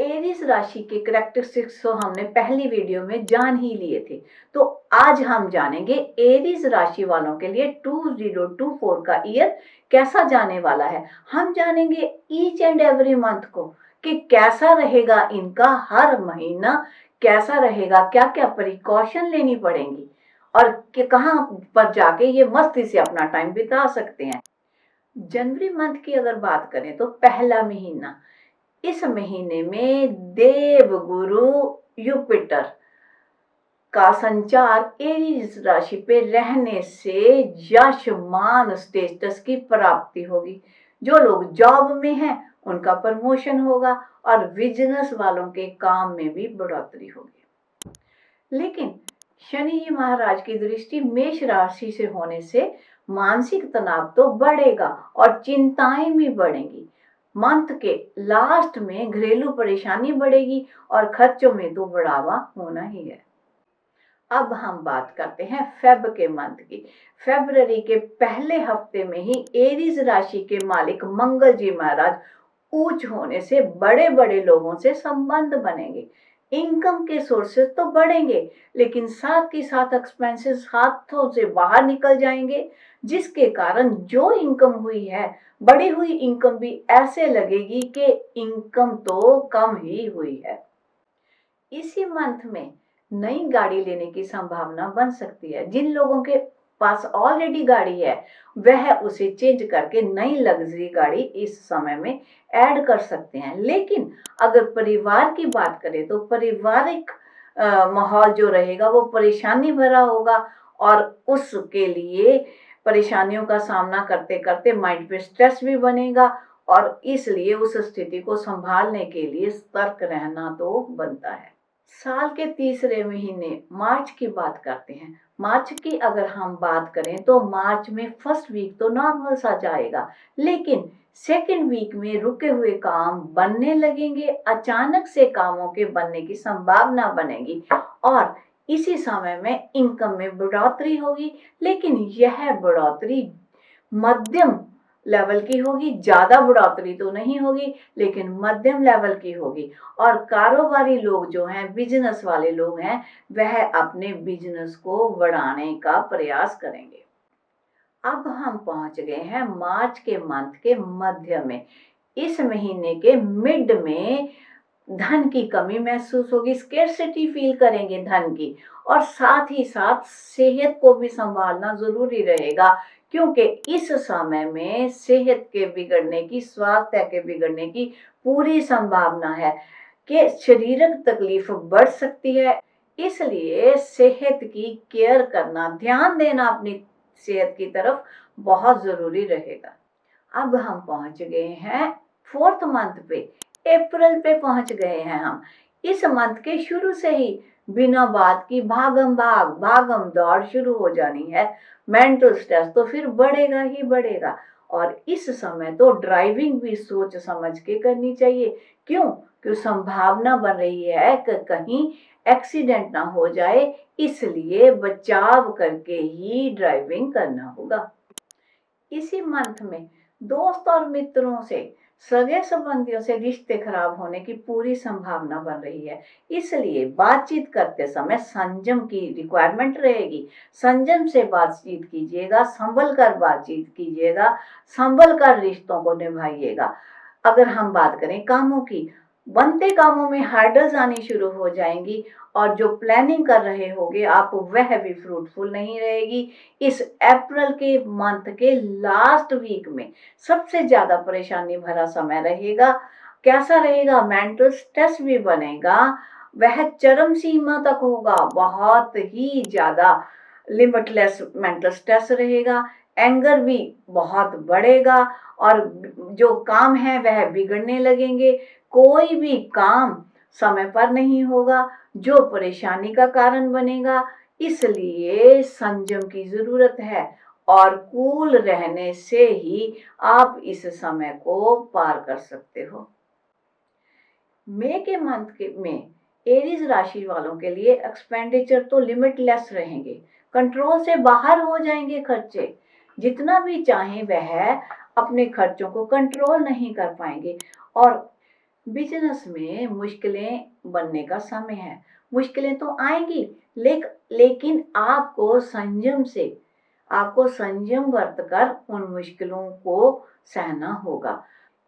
Aries राशि के characteristics तो हमने पहली वीडियो में जान ही लिए थे, तो आज हम जानेंगे एरीज राशि वालों के लिए 2024 का ईयर कैसा जाने वाला है। हम जानेंगे ईच एंड एवरी मंथ को कि कैसा रहेगा इनका हर महीना, कैसा रहेगा, क्या क्या प्रिकॉशन लेनी पड़ेंगी और कि कहाँ पर जाके ये मस्ती से अपना टाइम बिता सकते हैं। जनवरी मंथ की अगर बात करें तो पहला महीना, इस महीने में देव गुरु युपिटर का संचार एरीज राशि पे रहने से यश मान स्टेटस की प्राप्ति होगी। जो लोग जॉब में हैं उनका प्रमोशन होगा और बिजनेस वालों के काम में भी बढ़ोतरी होगी। लेकिन शनि जी महाराज की दृष्टि मेष राशि से होने से मानसिक तनाव तो बढ़ेगा और चिंताएं भी बढ़ेंगी। मंथ के लास्ट में घरेलू परेशानी बढ़ेगी और खर्चों में तो बढ़ावा होना ही है। अब हम बात करते हैं फेब के मंथ की। फरवरी के पहले हफ्ते में ही एरीज राशि के मालिक मंगल जी महाराज ऊंच होने से बड़े बड़े लोगों से संबंध बनेंगे। इनकम के सोर्सेस तो बढ़ेंगे, लेकिन साथ ही साथ एक्सपेंसेस हाथों से बाहर निकल जाएंगे, जिसके कारण जो इनकम हुई है, बढ़ी हुई इनकम भी ऐसे लगेगी कि इनकम तो कम ही हुई है। इसी मंथ में नई गाड़ी लेने की संभावना बन सकती है। जिन लोगों के पास ऑलरेडी गाड़ी है वह उसे चेंज करके नई लग्जरी गाड़ी इस समय में ऐड कर सकते हैं। लेकिन अगर परिवार की बात करें तो पारिवारिक माहौल जो रहेगा वो परेशानी भरा होगा और उसके लिए परेशानियों का सामना करते करते माइंड पे स्ट्रेस भी बनेगा और इसलिए उस स्थिति को संभालने के लिए सतर्क रहना तो बनता है। साल के तीसरे महीने मार्च की बात करते हैं। मार्च की अगर हम बात करें तो मार्च में फर्स्ट वीक तो नॉर्मल सा जाएगा, लेकिन सेकेंड वीक में रुके हुए काम बनने लगेंगे, अचानक से कामों के बनने की संभावना बनेगी और इसी समय में इनकम में बढ़ोतरी होगी। लेकिन यह बढ़ोतरी मध्यम लेवल की होगी, ज्यादा बढ़ोतरी तो नहीं होगी लेकिन मध्यम लेवल की होगी और कारोबारी लोग जो हैं, बिजनेस वाले लोग हैं, वह अपने बिजनेस को बढ़ाने का प्रयास करेंगे। अब हम पहुंच गए हैं मार्च के मंथ के मध्य में। इस महीने के मिड में धन की कमी महसूस होगी, स्केर्सिटी फील करेंगे धन की, और साथ ही साथ सेहत को भी संभालना जरूरी रहेगा, क्योंकि इस समय में सेहत के बिगड़ने की, स्वास्थ्य के बिगड़ने की पूरी संभावना है कि शारीरिक तकलीफ बढ़ सकती है। इसलिए सेहत की केयर करना, ध्यान देना अपनी सेहत की तरफ बहुत जरूरी रहेगा। अब हम पहुंच गए हैं फोर्थ मंथ पे, अप्रैल पे पहुंच गए हैं हम। इस मंथ के शुरू से ही बिना बात की भागम दौड़ शुरू हो जानी है। मेंटल स्ट्रेस तो फिर बढ़ेगा ही बढ़ेगा और इस समय तो ड्राइविंग भी सोच समझ के करनी चाहिए। क्यों? क्योंकि संभावना बन रही है कि कहीं एक्सीडेंट ना हो जाए, इसलिए बचाव करके ही ड्राइविंग करना होगा। इसी मंथ में दोस्त और मित्रों से, सगे संबंधियों से रिश्ते खराब होने की पूरी संभावना बन रही है, इसलिए बातचीत करते समय संयम की रिक्वायरमेंट रहेगी। संयम से बातचीत कीजिएगा, संभल कर बातचीत कीजिएगा, संभल कर रिश्तों को निभाइएगा। अगर हम बात करें कामों की, बनते कामों में हर्डल्स आनी शुरू हो जाएंगी और जो प्लानिंग कर रहे होंगे आप, वह भी फ्रूटफुल नहीं रहेगी। इस अप्रैल के मंथ के लास्ट वीक में सबसे ज्यादा परेशानी भरा समय रहेगा। कैसा रहेगा? मेंटल स्ट्रेस भी बनेगा, वह चरम सीमा तक होगा, बहुत ही ज्यादा लिमिटलेस मेंटल स्ट्रेस रहेगा। एंगर भी बहुत बढ़ेगा और जो काम है वह बिगड़ने लगेंगे। कोई भी काम समय पर नहीं होगा, जो परेशानी का कारण बनेगा। इसलिए संयम की जरूरत है और कूल रहने से ही आप इस समय को पार कर सकते हो। मई के मंथ में एरीज राशि वालों के लिए एक्सपेंडिचर तो लिमिटलेस रहेंगे, कंट्रोल से बाहर हो जाएंगे खर्चे। जितना भी चाहें वह अपने खर्चों को कंट्रोल नहीं कर पाएंगे और बिजनेस में मुश्किलें बनने का समय है। मुश्किलें तो आएंगी, लेकिन आपको संयम बरत कर उन मुश्किलों को सहना होगा।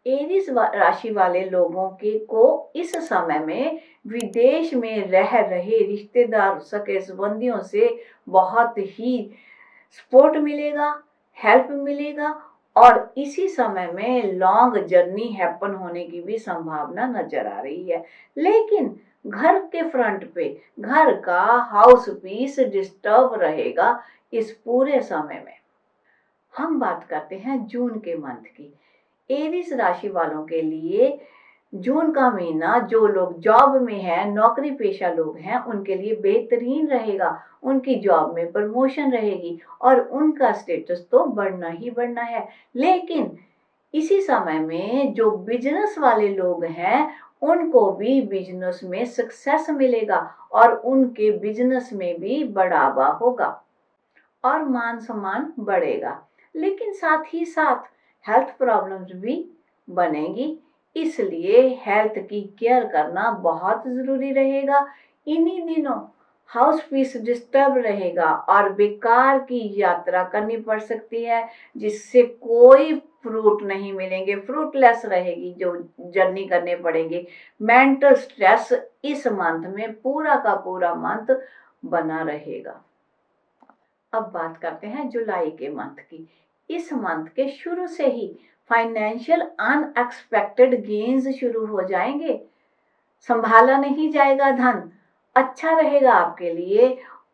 एरीज राशि वाले लोगों के को इस समय में विदेश में रह रहे रिश्तेदार, सगे संबंधियों से बहुत ही सपोर्ट मिलेगा, हेल्प मिलेगा, और इसी समय में लॉन्ग जर्नी हैपन होने की भी संभावना नजर आ रही है। लेकिन घर के फ्रंट पे घर का हाउस पीस डिस्टर्ब रहेगा इस पूरे समय में। हम बात करते हैं जून के मंथ की। एरिस राशि वालों के लिए जून का महीना, जो लोग जॉब में हैं, नौकरी पेशा लोग हैं, उनके लिए बेहतरीन रहेगा। उनकी जॉब में प्रमोशन रहेगी और उनका स्टेटस तो बढ़ना ही बढ़ना है। लेकिन इसी समय में जो बिजनेस वाले लोग हैं, उनको भी बिजनेस में सक्सेस मिलेगा और उनके बिजनेस में भी बढ़ावा होगा और मान सम्मान बढ़ेगा। लेकिन साथ ही साथ हेल्थ प्रॉब्लम्स भी बनेगी, इसलिए हेल्थ की केयर करना बहुत जरूरी रहेगा। इन्हीं दिनों हाउस पीस डिस्टर्ब रहेगा और बेकार की यात्रा करनी पड़ सकती है, जिससे कोई फ्रूट नहीं मिलेंगे, फ्रूटलेस रहेगी जो जर्नी करने पड़ेंगे। मेंटल स्ट्रेस इस मंथ में पूरा का पूरा मंथ बना रहेगा। अब बात करते हैं जुलाई के मंथ की। इस मंथ के शुरू से ही फाइनेंशियल अनएक्सपेक्टेड गेन्स शुरू हो जाएंगे। संभाला नहीं जाएगा धन, अच्छा रहेगा आपके लिए।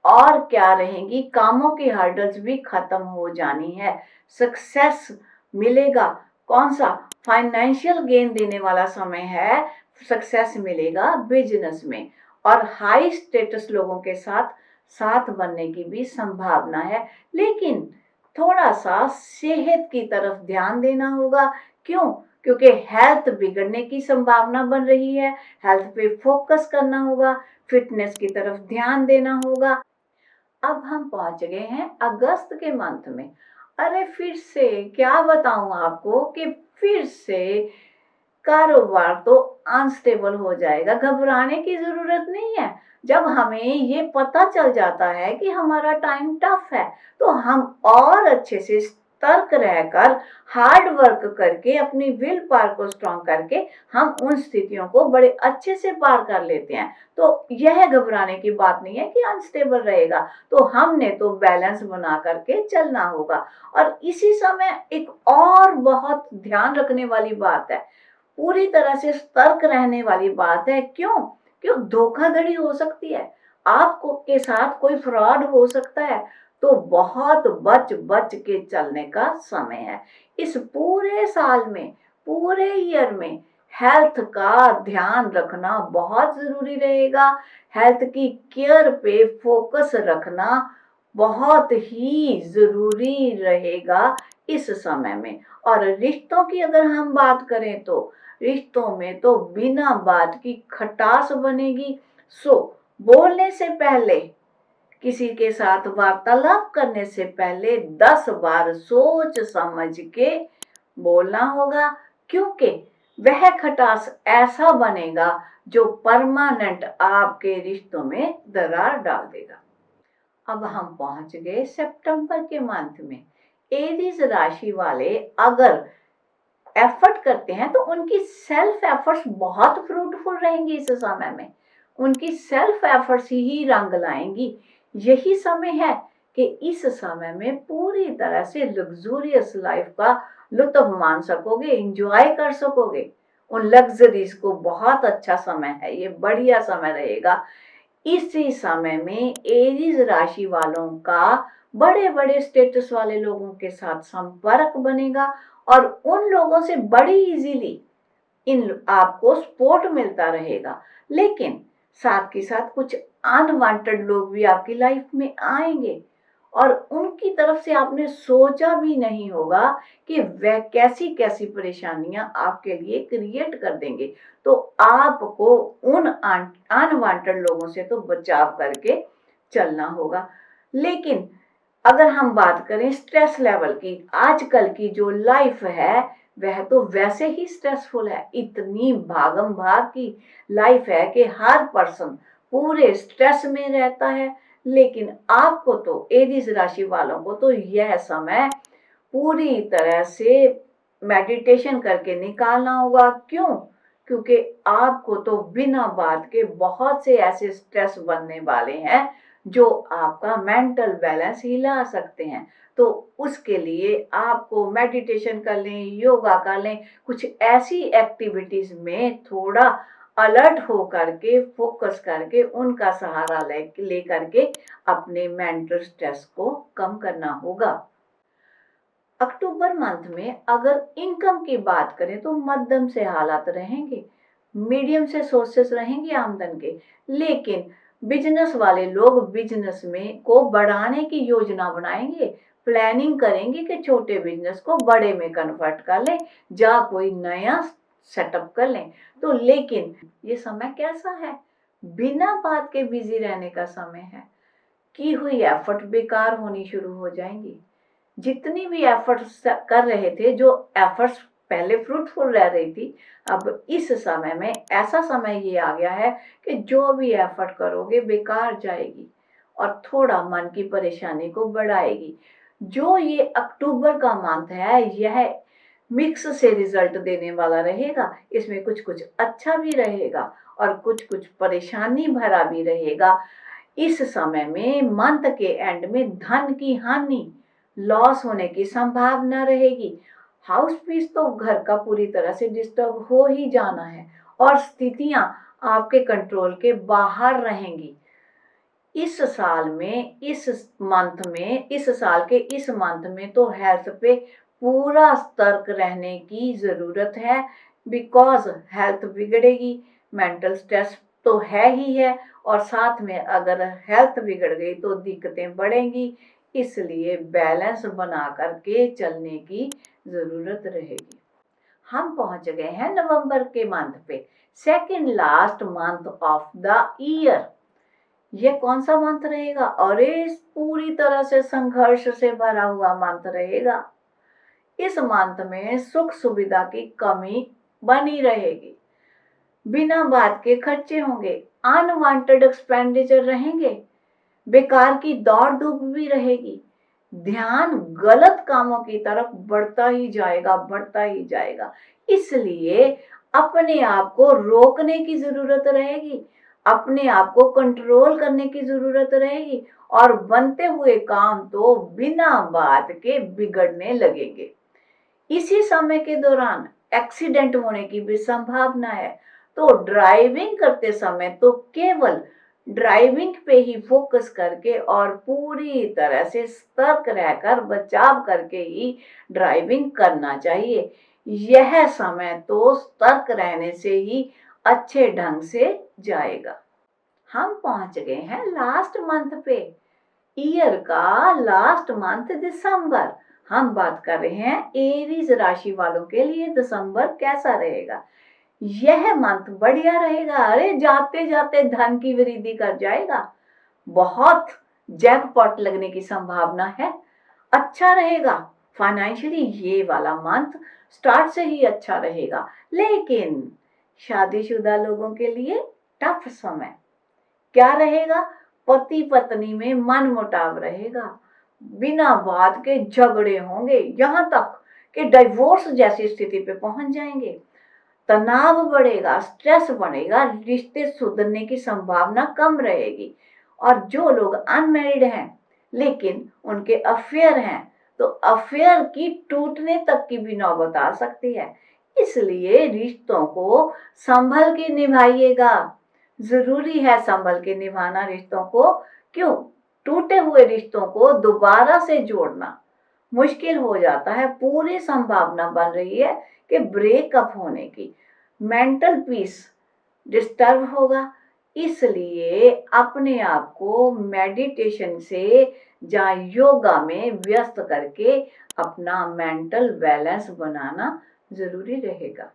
और क्या रहेंगी, कामों की हर्डल्स भी खत्म हो जानी है, सक्सेस मिलेगा। कौन सा फाइनेंशियल गेन देने वाला समय है, सक्सेस मिलेगा बिजनेस में, और हाई स्टेटस लोगों के साथ साथ बनने की भी संभावना है। लेकिन थोड़ा सा सेहत की तरफ ध्यान देना होगा। क्यों? क्योंकि हेल्थ बिगड़ने की संभावना बन रही है। हेल्थ पे फोकस करना होगा, फिटनेस की तरफ ध्यान देना होगा। अब हम पहुंच गए हैं अगस्त के मंथ में। अरे फिर से क्या बताऊं आपको कि फिर से कारोबार तो अनस्टेबल हो जाएगा। घबराने की जरूरत नहीं है। जब हमें ये पता चल जाता है कि हमारा टाइम टफ है, तो हम और अच्छे से सतर्क रहकर हार्ड वर्क करके अपनी विल पावर को स्ट्रांग करके हम उन स्थितियों को बड़े अच्छे से पार कर लेते हैं। तो यह घबराने की बात नहीं है कि अनस्टेबल रहेगा, तो हमने तो बैलेंस बना करके चलना होगा। और इसी समय एक और बहुत ध्यान रखने वाली बात है, पूरी तरह से सतर्क रहने वाली बात है। क्यों? क्यों? धोखाधड़ी हो सकती है, आपको के साथ कोई फ्रॉड हो सकता है। तो बहुत बच बच के चलने का समय है। इस पूरे साल में, पूरे ईयर में हेल्थ का ध्यान रखना बहुत जरूरी रहेगा। हेल्थ की केयर पे फोकस रखना बहुत ही जरूरी रहेगा इस समय में। और रिश्तों की अगर हम बात करें, तो रिश्तों में तो बिना बात की खटास बनेगी। सो बोलने से पहले, किसी के साथ वार्तालाप करने से पहले 10 बार सोच समझ के बोलना होगा, क्योंकि वह खटास ऐसा बनेगा जो परमानेंट आपके रिश्तों में दरार डाल देगा। अब हम पहुंच गए सितंबर के मंथ में। एरीज राशि वाले अगर एफर्ट करते हैं, तो उनकी सेल्फ एफर्ट्स बहुत फ्रूटफुल रहेंगी इस समय में। उनकी सेल्फ एफर्ट्स ही रंग लाएंगी। यही समय है कि इस समय में पूरी तरह से लग्जूरियस लाइफ का लुत्फ मान सकोगे, एंजॉय कर सकोगे उन लग्जरीज को। बहुत अच्छा समय है ये, बढ़िया समय रहेगा। इसी समय में एरीज राशि वालों का बड़े बड़े स्टेटस वाले लोगों के साथ संपर्क बनेगा और उन लोगों से बड़ी इजीली इन आपको सपोर्ट मिलता रहेगा। लेकिन साथ के साथ कुछ अनवांटेड लोग भी आपकी लाइफ में आएंगे और उनकी तरफ से आपने सोचा भी नहीं होगा कि वह कैसी कैसी परेशानियां आपके लिए क्रिएट कर देंगे। तो आपको उन अनवांटेड लोगों से तो बचाव करके चलना होगा। लेकिन अगर हम बात करें स्ट्रेस लेवल की, आजकल की जो लाइफ है वह तो वैसे ही स्ट्रेसफुल है। इतनी भागम भाग की लाइफ है कि हर पर्सन पूरे स्ट्रेस में रहता है। लेकिन आपको तो, एरीज राशि वालों को तो यह समय पूरी तरह से मेडिटेशन करके निकालना होगा। क्यों? क्योंकि आपको तो बिना बात के बहुत से ऐसे स्ट्रेस बनने वाले हैं जो आपका मेंटल बैलेंस हिला सकते हैं। तो उसके लिए आपको मेडिटेशन कर लें, योगा कर लें, कुछ ऐसी एक्टिविटीज में थोड़ा अलर्ट हो करके, फोकस करके, उनका सहारा ले करके अपने मेंटल स्ट्रेस को कम करना होगा। अक्टूबर मंथ में अगर इनकम की बात करें तो मध्यम से हालात रहेंगे, मीडियम से सोर्सेस रहेंगे आमदन के। लेकिन बिजनेस वाले लोग बिजनेस में को बढ़ाने की योजना बनाएंगे, प्लानिंग करेंगे कि छोटे बिजनेस को बड़े में कन्वर्ट कर लें, या कोई नया सेटअप कर लें। तो लेकिन ये समय कैसा है? बिना बात के बिजी रहने का समय है। की हुई एफर्ट बेकार होनी शुरू हो जाएंगी। जितनी भी एफर्ट्स कर रहे थे, जो एफर्ट्स पहले फ्रूटफुल रह रही थी, अब इस समय में ऐसा समय ये आ गया है कि जो भी एफर्ट करोगे बेकार जाएगी और थोड़ा मन की परेशानी को बढ़ाएगी। जो ये अक्टूबर का मंथ है, यह मिक्स से रिजल्ट देने वाला रहेगा। इसमें कुछ कुछ अच्छा भी रहेगा और कुछ कुछ परेशानी भरा भी रहेगा। इस समय में मंथ के एंड में धन की हानि, लॉस होने की संभावना रहेगी। हाउस पीस तो घर का पूरी तरह से डिस्टर्ब हो ही जाना है और स्थितियां आपके कंट्रोल के बाहर रहेंगी। इस साल में, इस मंथ में, इस साल के इस मंथ में तो हेल्थ पे पूरा सतर्क रहने की जरूरत है। बिकॉज हेल्थ बिगड़ेगी, मेंटल स्ट्रेस तो है ही है, और साथ में अगर हेल्थ बिगड़ गई तो दिक्कतें बढ़ेंगी। इसलिए बैलेंस बना करके चलने की जरूरत रहेगी। हम पहुंच गए हैं नवंबर के मंथ पे, second last month of the year. ये कौन सा मंथ रहेगा? अरे पूरी तरह से संघर्ष से भरा हुआ मंथ रहेगा। इस मंथ में सुख सुविधा की कमी बनी रहेगी, बिना बात के खर्चे होंगे, अनवांटेड एक्सपेंडिचर रहेंगे, बेकार की दौड़ धूप भी रहेगी। ध्यान गलत कामों की तरफ बढ़ता ही जाएगा, बढ़ता ही जाएगा। इसलिए अपने आप को रोकने की जरूरत रहेगी, अपने आप को कंट्रोल करने की जरूरत रहेगी, और बनते हुए काम तो बिना बात के बिगड़ने लगेंगे। इसी समय के दौरान एक्सीडेंट होने की भी संभावना है। तो ड्राइविंग करते समय तो केवल ड्राइविंग पे ही फोकस करके और पूरी तरह से सतर्क रहकर, बचाव करके ही ड्राइविंग करना चाहिए। यह समय तो सतर्क रहने से ही अच्छे ढंग से जाएगा। हम पहुंच गए हैं लास्ट मंथ पे, ईयर का लास्ट मंथ दिसंबर। हम बात कर रहे हैं एरीज राशि वालों के लिए दिसंबर कैसा रहेगा। यह मंथ बढ़िया रहेगा। अरे जाते जाते धन की वृद्धि कर जाएगा, बहुत जैकपॉट लगने की संभावना है। अच्छा रहेगा फाइनेंशियली, ये वाला मंथ स्टार्ट से ही अच्छा रहेगा। लेकिन शादीशुदा लोगों के लिए टफ समय क्या रहेगा? पति पत्नी में मनमुटाव रहेगा, बिना बात के झगड़े होंगे, यहां तक कि डिवोर्स जैसी स्थिति पे पहुंच जाएंगे। तनाव बढ़ेगा, स्ट्रेस बढ़ेगा, रिश्ते सुधरने की संभावना कम रहेगी। और जो लोग अनमैरिड हैं लेकिन उनके अफेयर हैं, तो अफेयर की टूटने तक की भी नौबत आ सकती है। इसलिए रिश्तों को संभल के निभाइएगा। जरूरी है संभल के निभाना रिश्तों को। क्यों? टूटे हुए रिश्तों को दोबारा से जोड़ना मुश्किल हो जाता है। पूरी संभावना बन रही है कि ब्रेकअप होने की। मेंटल पीस डिस्टर्ब होगा। इसलिए अपने आप को मेडिटेशन से या योगा में व्यस्त करके अपना मेंटल बैलेंस बनाना जरूरी रहेगा।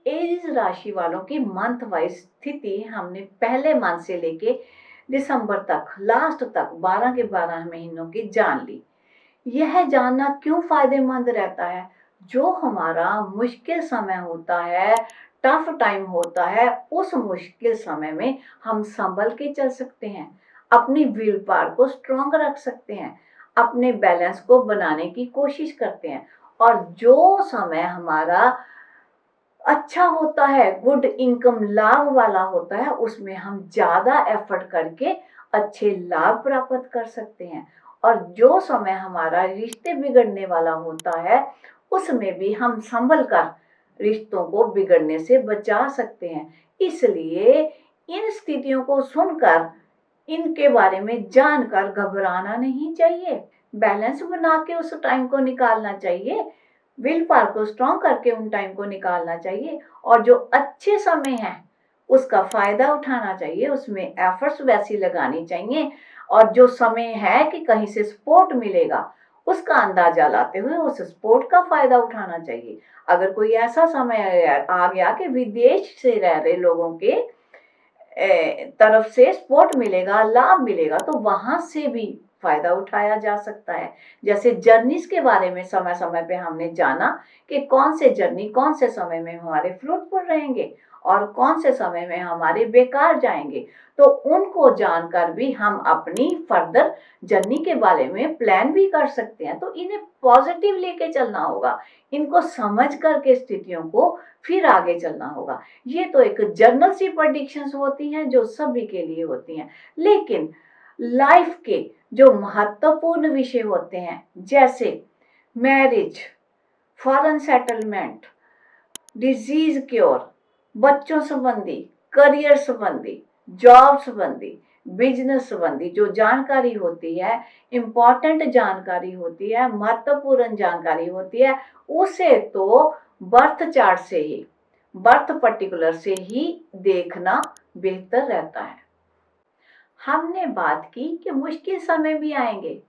एरीज राशि वालों की मंथ वाइज स्थिति हमने पहले मंथ से लेके दिसंबर तक, लास्ट तक 12 के 12 महीनों की जान ली। यह जानना क्यों फायदेमंद रहता है? जो हमारा मुश्किल समय होता है, टफ टाइम होता है, उस मुश्किल समय में हम संभल के चल सकते हैं, अपनी विल पावर को स्ट्रॉन्ग रख सकते हैं, अपने बैलेंस को बनाने की कोशिश करते हैं। और जो समय हमारा अच्छा होता है, गुड इनकम लाभ वाला होता है, उसमें हम ज्यादा एफर्ट करके अच्छे लाभ प्राप्त कर सकते हैं। और जो समय हमारा रिश्ते बिगड़ने वाला होता है, उसमें भी हम संभल कर रिश्तों को बिगड़ने से बचा सकते हैं। इसलिए इन स्थितियों को सुनकर, इनके बारे में जानकर घबराना नहीं चाहिए, बैलेंस बना के उस टाइम को निकालना चाहिए, विल पावर को स्ट्रॉन्ग करके उन टाइम को निकालना चाहिए। और जो अच्छे समय है उसका फायदा उठाना चाहिए, उसमें एफर्ट्स वैसी लगानी चाहिए। और जो समय है कि कहीं से सपोर्ट मिलेगा, उसका अंदाजा लाते हुए उस सपोर्ट का फायदा उठाना चाहिए। अगर कोई ऐसा समय आ गया कि विदेश से रह रहे लोगों के तरफ से सपोर्ट मिलेगा, लाभ मिलेगा, तो वहां से भी फायदा उठाया जा सकता है। जैसे जर्नीज के बारे में समय समय पे हमने जाना कि कौन से जर्नी कौन से समय में हमारे फ्रूटफुल रहेंगे और कौन से समय में हमारे बेकार जाएंगे। तो उनको जानकर भी हम अपनी फर्दर जर्नी के बारे में प्लान भी कर सकते हैं। तो इन्हें पॉजिटिव लेके चलना होगा, इनको समझ करके स्थितियों को फिर आगे चलना होगा। ये तो एक जनरल सी प्रेडिक्शंस होती हैं जो सभी के लिए होती हैं, लेकिन लाइफ के जो महत्वपूर्ण विषय होते हैं, जैसे marriage, foreign settlement, disease cure, बच्चों संबंधी, करियर संबंधी, जॉब संबंधी, बिजनेस संबंधी जो जानकारी होती है, इंपॉर्टेंट जानकारी होती है, महत्वपूर्ण जानकारी होती है, उसे तो बर्थ चार्ट से ही, बर्थ पर्टिकुलर से ही देखना बेहतर रहता है। हमने बात की कि मुश्किल समय भी आएंगे,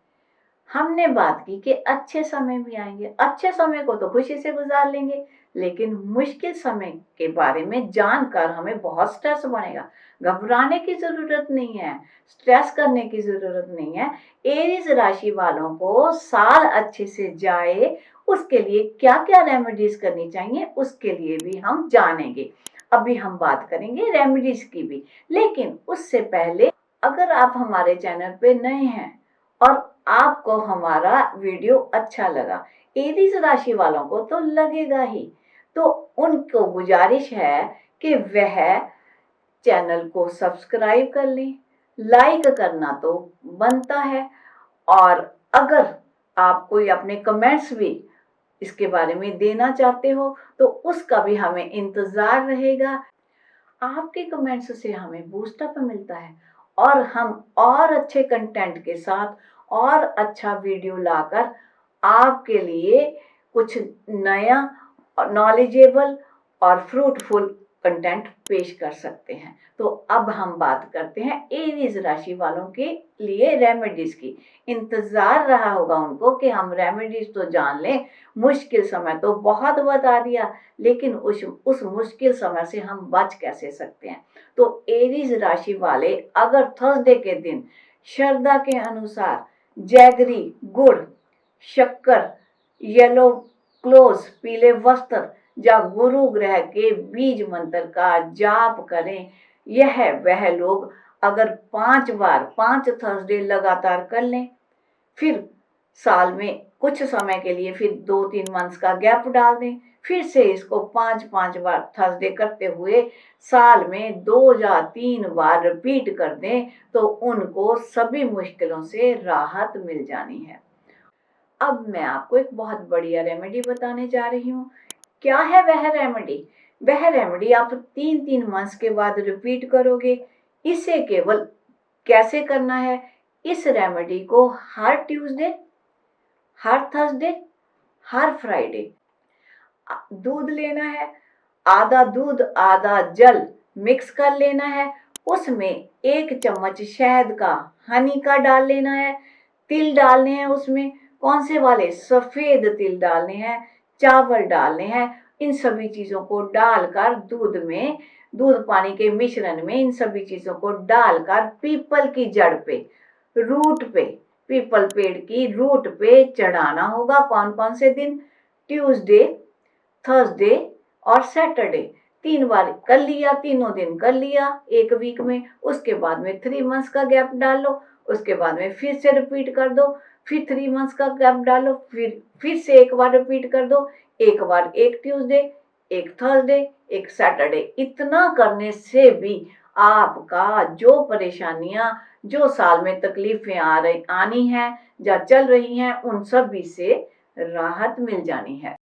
हमने बात की कि अच्छे समय भी आएंगे। अच्छे समय को तो खुशी से गुजार लेंगे, लेकिन मुश्किल समय के बारे में जानकर हमें बहुत स्ट्रेस बनेगा। घबराने की जरूरत नहीं है, स्ट्रेस करने की जरूरत नहीं है। एरीज राशि वालों को साल अच्छे से जाए, उसके लिए क्या क्या रेमेडीज करनी चाहिए, उसके लिए भी हम जानेंगे। अभी हम बात करेंगे रेमेडीज की भी, लेकिन उससे पहले अगर आप हमारे चैनल पे नए हैं और आपको हमारा वीडियो अच्छा लगा, एरीज राशि वालों को तो लगेगा ही, तो उनको गुजारिश है कि वह चैनल को सब्सक्राइब कर लें। लाइक करना तो बनता है, और अगर आप कोई अपने कमेंट्स भी इसके बारे में देना चाहते हो तो उसका भी हमें इंतजार रहेगा। आपके कमेंट्स से हमें बूस्टअप मिलता है और हम और अच्छे कंटेंट के साथ और अच्छा वीडियो लाकर आपके लिए कुछ नया नॉलेजेबल और फ्रूटफुल कंटेंट पेश कर सकते हैं। तो अब हम बात करते हैं एरीज राशि वालों के लिए रेमेडीज की। इंतजार रहा होगा उनको कि हम रेमेडीज तो जान लें, मुश्किल समय तो बहुत बता दिया, लेकिन उस मुश्किल समय से हम बच कैसे सकते हैं। तो एरीज राशि वाले अगर थर्सडे के दिन श्रद्धा के अनुसार जैगरी, गुड़, शक्कर, येलो क्लोज, पीले वस्त्र या गुरु ग्रह के बीज मंत्र का जाप करें, यह वह लोग अगर 5 बार 5 थर्सडे लगातार कर लें, फिर साल में कुछ समय के लिए फिर 2-3 मंथ्स का गैप डाल दें, फिर से इसको 5-5 बार थर्सडे करते हुए साल में 2 या 3 बार रिपीट कर दें, तो उनको सभी मुश्किलों से राहत मिल जानी है। अब मैं आपको एक बहुत बढ़िया रेमेडी बताने जा रही हूँ। क्या है वह रेमेडी? वह रेमेडी आप 3-3 मंथ्स के बाद रिपीट करोगे। इसे केवल कैसे करना है, इस रेमेडी को हर ट्यूसडे, हर थर्सडे, हर फ्राइडे दूध लेना है, आधा दूध आधा जल मिक्स कर लेना है, उसमें 1 चम्मच शहद का, हनी का डाल लेना है, तिल डालने हैं उसमें, कौन से वाले, सफेद तिल डालने हैं, चावल डालने हैं। इन सभी चीजों को डालकर दूध में, दूध पानी के मिश्रण में इन सभी चीजों को डालकर पीपल की जड़ पे, रूट पे, पीपल पेड़ की रूट पे चढ़ाना होगा। कौन कौन से दिन? ट्यूसडे, थर्सडे और सैटरडे 3 बार कर लिया, तीनों दिन कर लिया एक वीक में। उसके बाद में 3 मंथ्स का गैप डाल लो, उसके बाद में फिर से रिपीट कर दो, फिर 3 मंथ्स का गैप डालो, फिर से एक बार रिपीट कर दो, एक बार एक ट्यूसडे, एक थर्सडे, एक सैटरडे। इतना करने से भी आपका जो परेशानियां, जो साल में तकलीफें आनी है या चल रही हैं, उन सभी से राहत मिल जानी है।